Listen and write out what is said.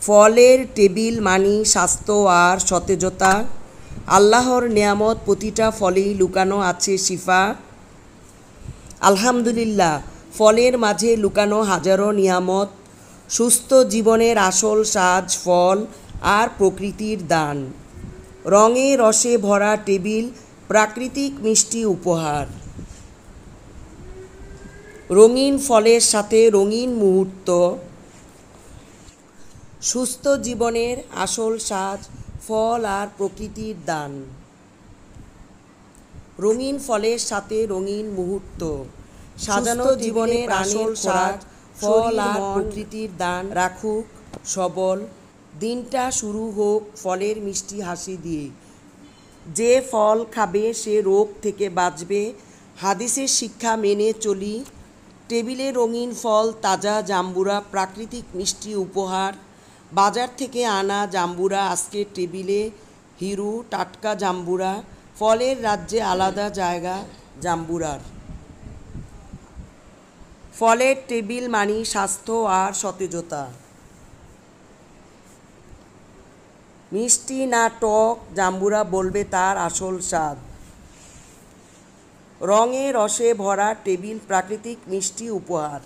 ফলের টেবিল মানি স্বাস্থ্য আর সতেজতা। আল্লাহর নেয়ামত, প্রতিটা ফলেই লুকানো আছে শিফা। আলহামদুলিল্লাহ, ফলের মাঝে লুকানো হাজারো নিয়ামত। সুস্থ জীবনের আসল সাজ ফল আর প্রকৃতির দান। রঙে রসে ভরা টেবিল, প্রাকৃতিক মিষ্টি উপহার। রঙিন ফলের সাথে রঙিন মুহূর্ত। সুস্থ জীবনের আসল সাজ ফল আর প্রকৃতির দান। রঙিন ফলের সাথে রঙিন মুহূর্ত। সাজানো জীবনের আসল সাজ ফল আর প্রকৃতির দান। রাখুক সবল দিনটা, শুরু হোক ফলের মিষ্টি হাসি দিয়ে। যে ফল খাবে সে রোগ থেকে বাঁচবে, হাদিসের শিক্ষা মেনে চলি। টেবিলে রঙিন ফল, তাজা জাম্বুরা, প্রাকৃতিক মিষ্টি উপহার। বাজার থেকে আনা জাম্বুরা আজকে টেবিলে হিরু, টাটকা জাম্বুরা। ফলের রাজ্যে আলাদা জায়গা জাম্বুরার। ফলের টেবিল মানি স্বাস্থ্য আর সতেজতা। মিষ্টি না টক, জাম্বুরা বলবে তার আসল স্বাদ। রঙে রসে ভরা টেবিল, প্রাকৃতিক মিষ্টি উপহার।